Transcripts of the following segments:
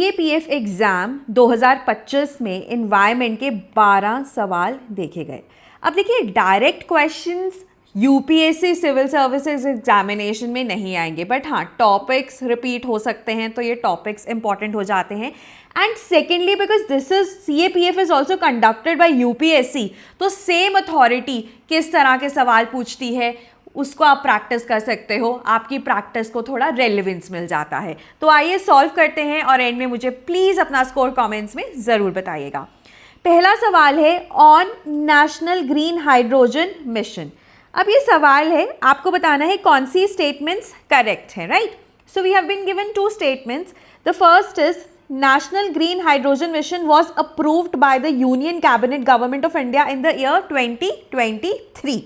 CAPF exam 2025 में environment के 12 सवाल देखे गए। अब देखिए, direct questions UPSC civil services examination में नहीं आएंगे, बट हाँ टॉपिक्स रिपीट हो सकते हैं, तो ये टॉपिक्स इंपॉर्टेंट हो जाते हैं। And secondly, because this is CAPF is also conducted by UPSC, तो सेम अथॉरिटी किस तरह के सवाल पूछती है उसको आप प्रैक्टिस कर सकते हो, आपकी प्रैक्टिस को थोड़ा रेलेवेंस मिल जाता है। तो आइए सॉल्व करते हैं और एंड में मुझे प्लीज़ अपना स्कोर कमेंट्स में ज़रूर बताइएगा। पहला सवाल है on national green hydrogen mission. अब ये सवाल है, आपको बताना है कौन सी स्टेटमेंट्स करेक्ट है, right. So we have been given 2 statements. The first is National Green Hydrogen Mission was approved by the Union Cabinet Government of India in the year 2023.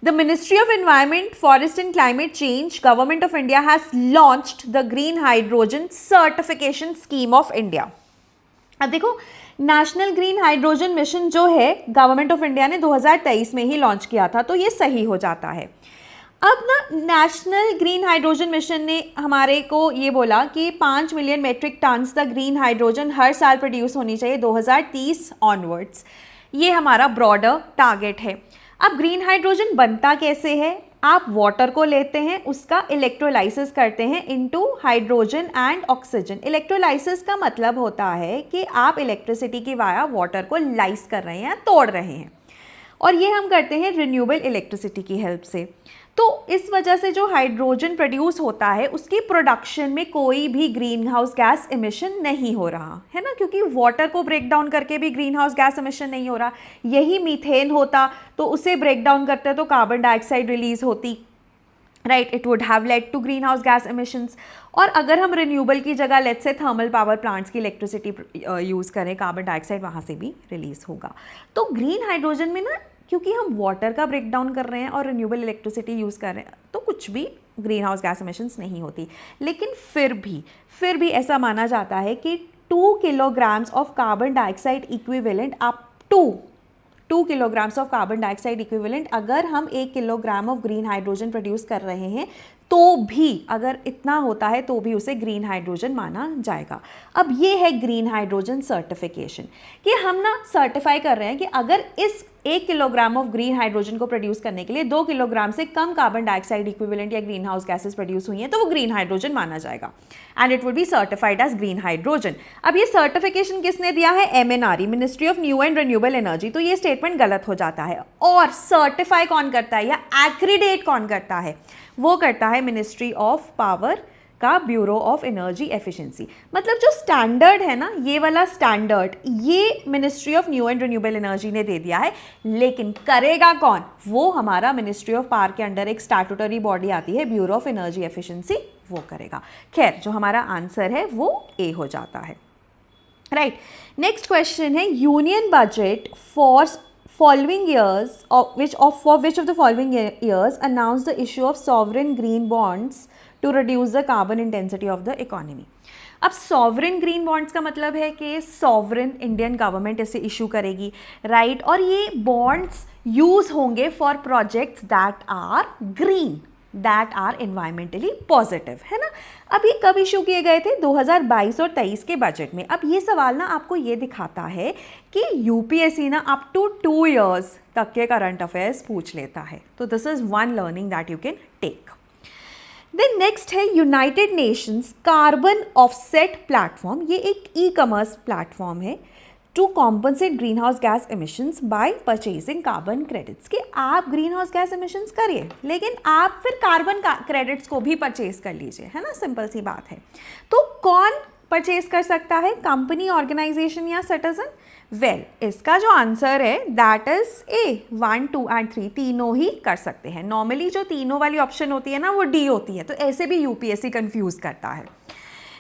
The Ministry of Environment, Forest and Climate Change, Government of India has launched the Green Hydrogen Certification Scheme of India. अब देखो, national green hydrogen mission जो है government of India ने 2023 में ही launch किया था, तो ये सही हो जाता है। अब ना नेशनल ग्रीन हाइड्रोजन मिशन ने हमारे को ये बोला कि 5 million metric tons the green hydrogen हर साल प्रोड्यूस होनी चाहिए 2030 ऑनवर्ड्स। ये हमारा ब्रॉडर टारगेट है। अब ग्रीन हाइड्रोजन बनता कैसे है? आप वाटर को लेते हैं, उसका इलेक्ट्रोलाइसिस करते हैं into hydrogen and oxygen. Electrolysis का मतलब होता है कि आप इलेक्ट्रिसिटी की वाया वाटर को लाइस कर रहे हैं, तोड़ रहे हैं, और ये हम करते हैं रिन्यूएबल इलेक्ट्रिसिटी की हेल्प से। तो इस वजह से जो हाइड्रोजन प्रोड्यूस होता है उसकी प्रोडक्शन में कोई भी ग्रीन हाउस गैस इमिशन नहीं हो रहा है ना, क्योंकि वाटर को ब्रेक डाउन करके भी ग्रीन हाउस गैस इमिशन नहीं हो रहा। यही मीथेन होता तो उसे ब्रेक डाउन करते तो कार्बन डाइऑक्साइड रिलीज होती, right. It would have led to green house gas emissions. और अगर हम रिन्यूएबल की जगह लेट्स से थर्मल पावर प्लांट्स की इलेक्ट्रिसिटी यूज़ करें, कार्बन डाइऑक्साइड वहाँ से भी रिलीज होगा। तो ग्रीन हाइड्रोजन में ना, क्योंकि हम वाटर का ब्रेक डाउन कर रहे हैं और रिन्यूएबल इलेक्ट्रिसिटी यूज़ कर रहे हैं, तो कुछ भी ग्रीन हाउस गैस इमिशंस नहीं होती। लेकिन फिर भी ऐसा माना जाता है कि 2 kilograms of carbon dioxide equivalent up to 2 kilograms of carbon dioxide equivalent अगर हम 1 kilogram of green hydrogen produce कर रहे हैं, तो भी अगर इतना होता है तो भी उसे ग्रीन हाइड्रोजन माना जाएगा। अब ये है ग्रीन हाइड्रोजन सर्टिफिकेशन, कि हम ना सर्टिफाई कर रहे हैं कि अगर इस 1 किलोग्राम ऑफ ग्रीन हाइड्रोजन को प्रोड्यूस करने के लिए 2 किलोग्राम से कम कार्बन डाइऑक्साइड इक्विवेलेंट या ग्रीन हाउस गैसेस प्रोड्यूस हुई हैं, तो वो ग्रीन हाइड्रोजन माना जाएगा and it would be certified as green hydrogen. अब ये सर्टिफिकेशन किसने दिया है? MNRE, ministry of new and renewable energy. तो ये स्टेटमेंट गलत हो जाता है। और सर्टिफाई कौन करता है या एक्रीडेट कौन करता है? वो करता है मिनिस्ट्री ऑफ पावर का ब्यूरो ऑफ एनर्जी एफिशिएंसी। मतलब जो स्टैंडर्ड है ना, ये वाला स्टैंडर्ड, ये ministry of new and renewable energy ने दे दिया है। लेकिन करेगा कौन? वो हमारा मिनिस्ट्री ऑफ पावर के अंडर एक स्टैट्यूटरी बॉडी आती है, ब्यूरो ऑफ एनर्जी एफिशिएंसी, वो करेगा। खैर, जो हमारा आंसर है वो ए हो जाता है, राइट। नेक्स्ट क्वेश्चन है union budget for following years for which of the following years announced the issue of sovereign green bonds to reduce the carbon intensity of the economy। अब सॉवरेन ग्रीन बॉन्ड्स का मतलब है कि sovereign Indian government इसे issue करेगी, राइट। और ये बॉन्ड्स यूज होंगे for projects that are green, that are environmentally positive, है ना। अब ये कब इशू किए गए थे? 2022 और 23 के बजट में। अब ये सवाल ना आपको ये दिखाता है कि यूपीएससी ना अप टू 2 years तक के करंट अफेयर्स पूछ लेता है। तो this is one learning that you can take. Then next है United Nations carbon offset platform. ये एक ई-कॉमर्स प्लेटफॉर्म है to compensate green house gas emissions by purchasing carbon credits. कि आप ग्रीन हाउस गैस इमिशंस करिए, लेकिन आप फिर कार्बन क्रेडिट्स को भी परचेज कर लीजिए, है ना। सिंपल सी बात है। तो कौन परचेज कर सकता है? कंपनी, ऑर्गेनाइजेशन या सिटीजन? वेल, इसका जो आंसर है दैट इज ए। 1, 2 एंड 3 तीनों ही कर सकते हैं। नॉर्मली जो तीनों वाली ऑप्शन होती है ना, वो डी होती है, तो ऐसे भी यूपीएससी कंफ्यूज करता है।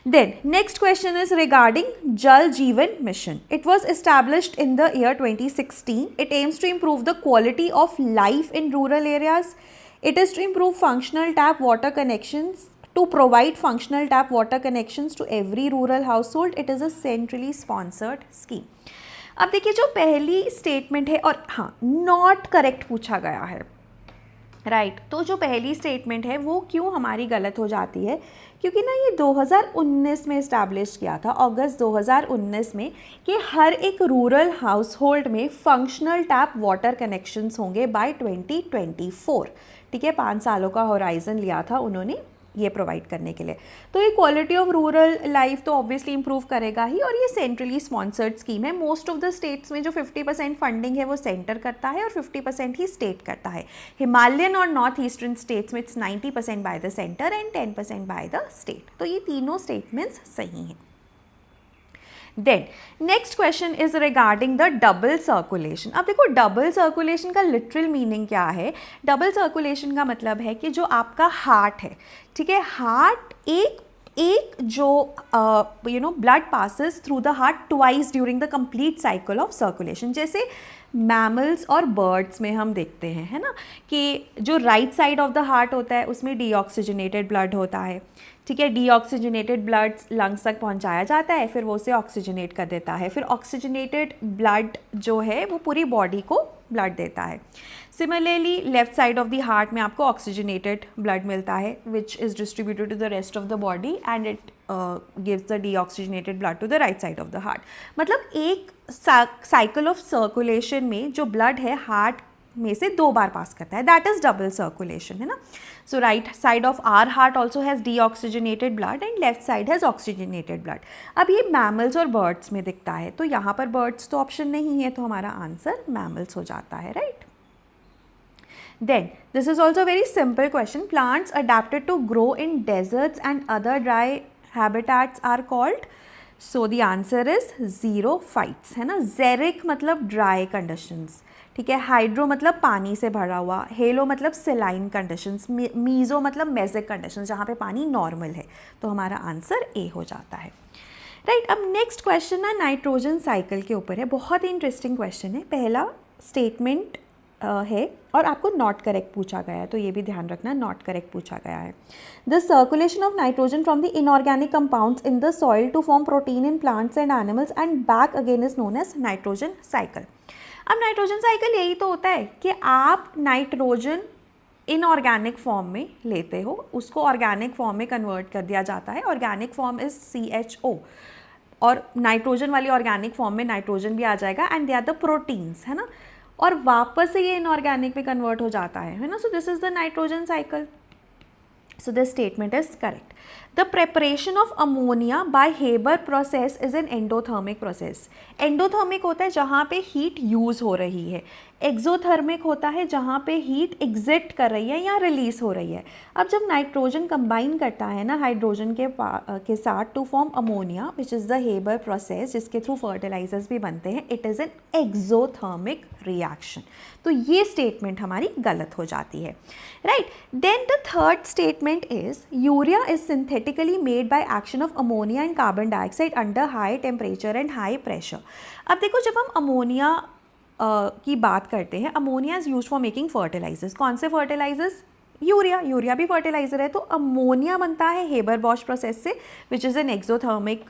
Then next question is regarding Jal Jeevan Mission. It was established in the year 2016. It aims to improve the quality of life in rural areas. It is to improve functional tap water connections, to provide functional tap water connections to every rural household. It is a centrally sponsored scheme. अब देखिए, जो पहली statement है, और हाँ not correct पूछा गया है, राइट। तो जो पहली स्टेटमेंट है वो क्यों हमारी गलत हो जाती है? क्योंकि ना ये 2019 में इस्टेब्लिश किया था, अगस्त 2019 में, कि हर एक रूरल हाउस होल्ड में फंक्शनल टैप वाटर कनेक्शंस होंगे बाय 2024। ठीक है, 5 सालों का होराइजन लिया था उन्होंने ये प्रोवाइड करने के लिए। तो ये क्वालिटी ऑफ रूरल लाइफ तो ऑब्वियसली इंप्रूव करेगा ही, और ये सेंट्रली स्पॉन्सर्ड स्कीम है। मोस्ट ऑफ द स्टेट्स में जो 50% फंडिंग है वो सेंटर करता है और 50% ही स्टेट करता है। हिमालयन और नॉर्थ ईस्टर्न स्टेट्स में it's 90% by the centre and 10% by the state. तो ये तीनों स्टेटमेंट्स सही हैं। Then next question is regarding the double circulation. अब देखो, डबल सर्कुलेशन का लिटरल मीनिंग क्या है? डबल सर्कुलेशन का मतलब है कि जो आपका हार्ट है, ठीक है, हार्ट एक जो blood passes through the heart twice during the complete cycle of circulation. जैसे मैमल्स और बर्ड्स में हम देखते हैं, है ना, कि जो right side of the heart होता है उसमें डीऑक्सीजनेटेड ब्लड होता है। ठीक है, डीऑक्सीजनेटेड ब्लड लंग्स तक पहुंचाया जाता है, फिर वो उसे ऑक्सीजनेट कर देता है, फिर ऑक्सीजनेटेड ब्लड जो है वो पूरी बॉडी को ब्लड देता है। Similarly left side of the heart में आपको ऑक्सीजनेटेड ब्लड मिलता है which is distributed to the rest of the body and it gives the deoxygenated blood to the right side of the heart. मतलब एक cycle of circulation में जो blood है heart में से 2 बार पास करता है, दैट इज डबल सर्कुलेशन, है ना। So right side of our heart also has deoxygenated blood and left side has oxygenated blood. अब ये मैमल्स और बर्ड्स में दिखता है, तो यहाँ पर बर्ड्स तो ऑप्शन नहीं है, तो हमारा आंसर मैमल्स हो जाता है, right. Then this is also a very simple question. Plants adapted to grow in deserts and other dry habitats are called. So the answer is xerophytes, है ना। xeric मतलब dry conditions, ठीक है, hydro मतलब पानी से भरा हुआ, हेलो मतलब सेलाइन कंडीशंस, मीज़ो मतलब मेजिक कंडीशंस जहाँ पे पानी नॉर्मल है। तो हमारा आंसर ए हो जाता है, राइट। अब नेक्स्ट क्वेश्चन ना नाइट्रोजन साइकिल के ऊपर है, बहुत ही इंटरेस्टिंग क्वेश्चन है। पहला स्टेटमेंट है और आपको नॉट करेक्ट पूछा गया है, तो ये भी ध्यान रखना, नॉट करेक्ट पूछा गया है। The circulation of nitrogen from the inorganic compounds in the soil to form protein in plants and animals and back again is known as nitrogen cycle. अब नाइट्रोजन साइकिल यही तो होता है कि आप नाइट्रोजन इनऑर्गेनिक फॉर्म में लेते हो, उसको ऑर्गेनिक फॉर्म में कन्वर्ट कर दिया जाता है। ऑर्गेनिक फॉर्म इज CHO, और नाइट्रोजन वाली ऑर्गेनिक फॉर्म में नाइट्रोजन भी आ जाएगा and they are the proteins, है ना, और वापस से ये इनऑर्गेनिक में कन्वर्ट हो जाता है ना। So this is the nitrogen cycle. So this statement is correct. The preparation of ammonia by Haber process is an endothermic process. Endothermic होता है जहाँ पे heat use हो रही है, एक्जोथर्मिक होता है जहाँ पे हीट एग्जिट कर रही है या रिलीज हो रही है। अब जब नाइट्रोजन कंबाइन करता है ना हाइड्रोजन के साथ to form ammonia which is the Haber process, जिसके थ्रू फर्टिलाइजर्स भी बनते हैं, it is an exothermic reaction. तो ये स्टेटमेंट हमारी गलत हो जाती है, right. Then the third statement is urea is synthetically made by action of ammonia and carbon dioxide under high temperature and high pressure. अब देखो, जब हम अमोनिया की बात करते हैं, ammonia is use for making fertilizers. कौन से फर्टिलाइजर्स? यूरिया भी फर्टिलाइजर है। तो अमोनिया बनता है हेबर बॉश प्रोसेस से which is an exothermic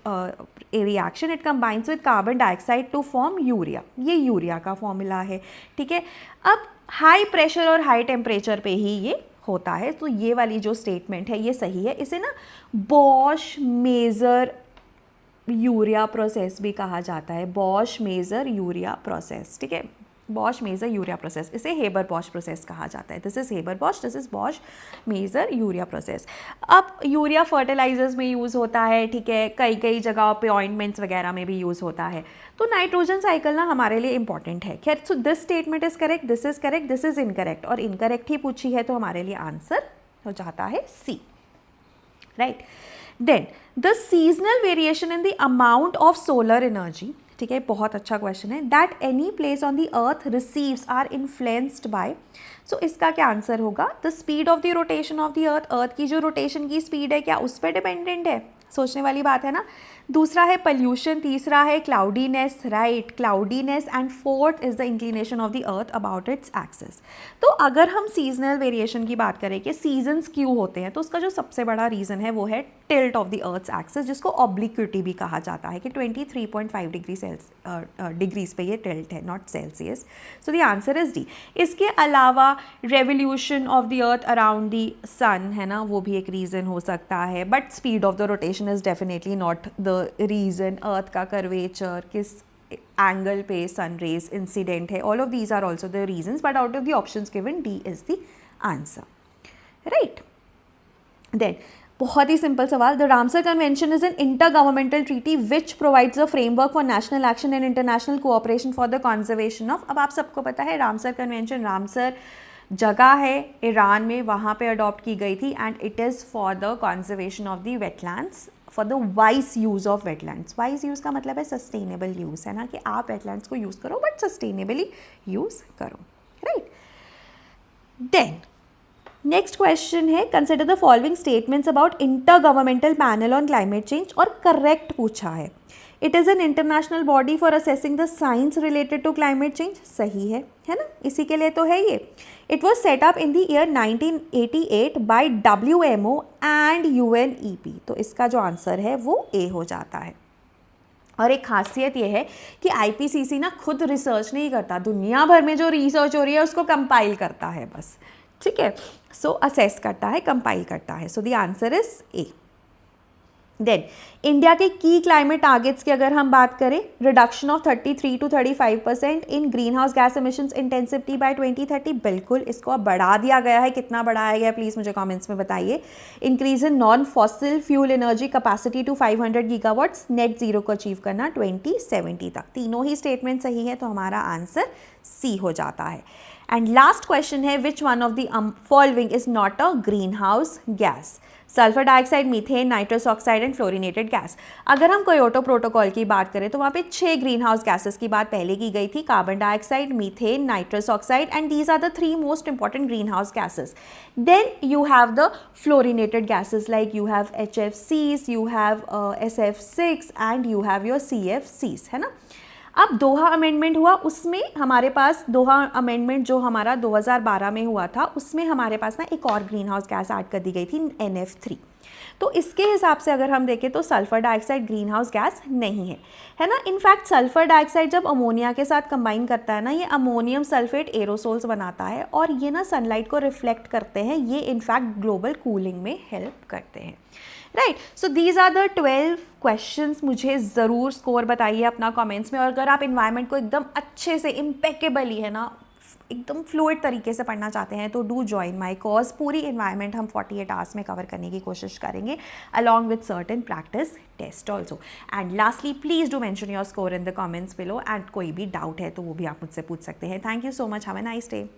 reaction. It combines with carbon dioxide to form urea. ये यूरिया का फॉर्मूला है, ठीक है। अब हाई प्रेशर और हाई टेम्परेचर पे ही ये होता है, तो ये वाली जो स्टेटमेंट है ये सही है। इसे ना बॉश मेजर यूरिया प्रोसेस भी कहा जाता है, बॉश मेजर यूरिया प्रोसेस, ठीक है, बॉश मेजर यूरिया प्रोसेस। इसे हेबर बॉश प्रोसेस कहा जाता है। This is Haber Bosch, this is Bosch Meiser urea process. अब यूरिया फर्टिलाइजर्स में यूज़ होता है, ठीक है, कई कई जगह पे ऑइंटमेंट्स वगैरह में भी यूज़ होता है। तो नाइट्रोजन साइकिल ना हमारे लिए इंपॉर्टेंट है। खैर, so this statement is correct, this is correct, this is incorrect, और इनकरेक्ट ही पूछी है तो हमारे लिए आंसर हो जाता है C, right. Then the seasonal variation in the amount of solar energy, ठीक है, बहुत अच्छा क्वेश्चन है, that any place on the earth receives are influenced by. So इसका क्या आंसर होगा? The speed of the rotation of the earth. Earth की जो रोटेशन की स्पीड है क्या उस पर डिपेंडेंट है? सोचने वाली बात है ना। दूसरा है पॉल्यूशन, तीसरा है cloudiness, right, cloudiness, and fourth is the inclination of the earth about its axis. तो अगर हम सीजनल वेरिएशन की बात करें कि सीजन्स क्यों होते हैं, तो उसका जो सबसे बड़ा रीज़न है वो है tilt of the earth's axis, जिसको ऑब्लिक्विटी भी कहा जाता है कि 23.5 डिग्रीज पे ये टिल्ट है, not Celsius. So the answer is D. इसके अलावा revolution of the earth around the sun है ना, वो भी एक रीज़न हो सकता है, but speed of the rotation is definitely not the reason. Earth का कर्वेचर, किस एंगल पे सन रेज इंसिडेंट है, all of these are also the reasons, but out of the options given D is the answer, right. Then बहुत ही simple सवाल, the Ramsar convention is an inter governmental treaty which provides a framework for national action and international cooperation for the conservation of. अब आप सबको पता है Ramsar convention, Ramsar जगह है Iran में, वहाँ पे अडॉप्ट की गई थी, and it is for the conservation of the wetlands, for the wise use of wetlands. Wise use का मतलब है सस्टेनेबल यूज़, है ना, कि आप वेटलैंड्स को यूज़ करो बट सस्टेनेबली यूज़ करो, राइट। देन नेक्स्ट क्वेश्चन है, consider the following statements about intergovernmental panel on climate change, और करेक्ट पूछा है। It is an international body for assessing the science related to climate change, सही है ना, इसी के लिए तो है ये। It was set up in the year 1988 by WMO and UNEP, तो इसका जो आंसर है वो ए हो जाता है। और एक खासियत ये है कि IPCC ना खुद रिसर्च नहीं करता, दुनिया भर में जो रिसर्च हो रही है उसको कंपाइल करता है बस, ठीक है। सो असेस करता है, कंपाइल करता है। So the answer is A. Then India के की क्लाइमेट टारगेट्स की अगर हम बात करें, reduction of 33 to 35% in green house gas emissions intensity by 2030, बिल्कुल इसको अब बढ़ा दिया गया है। कितना बढ़ाया गया प्लीज़ मुझे कमेंट्स में बताइए। Increase in non fossil fuel energy capacity to 500 gigawatts, net zero को अचीव करना 2070 तक। तीनों ही स्टेटमेंट सही है, तो हमारा आंसर सी हो जाता है। एंड लास्ट क्वेश्चन है, which one of the following is not a green house gas? Sulphur dioxide, methane, nitrous oxide and fluorinated gas. अगर हम क्योटो प्रोटोकॉल की बात करें तो वहाँ पे 6 ग्रीन हाउस गैसेस की बात पहले की गई थी, carbon dioxide, methane, nitrous oxide, and these are the 3 most important greenhouse gases. Then you have the fluorinated gases like you have HFCs, you have SF6 and you have your CFCs, है ना। अब दोहा amendment हुआ, उसमें हमारे पास दोहा amendment जो हमारा 2012 में हुआ था, उसमें हमारे पास ना एक और ग्रीन हाउस गैस ऐड कर दी गई थी, NF3। तो इसके हिसाब से अगर हम देखें तो sulphur dioxide green house gas नहीं है ना। इनफैक्ट सल्फर डाइऑक्साइड जब अमोनिया के साथ कंबाइन करता है ना, ये अमोनियम सल्फेट एरोसोल्स बनाता है, और ये ना सनलाइट को रिफ्लेक्ट करते हैं, ये इनफैक्ट ग्लोबल कूलिंग में हेल्प करते हैं, right. So these are the 12 questions. मुझे ज़रूर स्कोर बताइए अपना कमेंट्स में, और अगर आप इन्वायरमेंट को एकदम अच्छे से इम्पेकेबली, है ना, एकदम फ्लूइड तरीके से पढ़ना चाहते हैं तो डू ज्वाइन माई कोर्स। पूरी इन्वायरमेंट हम 48 आवर्स में कवर करने की कोशिश करेंगे, along with certain practice test also. And lastly please do mention your score in the comments below, and कोई भी डाउट है तो वो भी आप मुझसे पूछ सकते हैं। Thank you so much, have a nice day.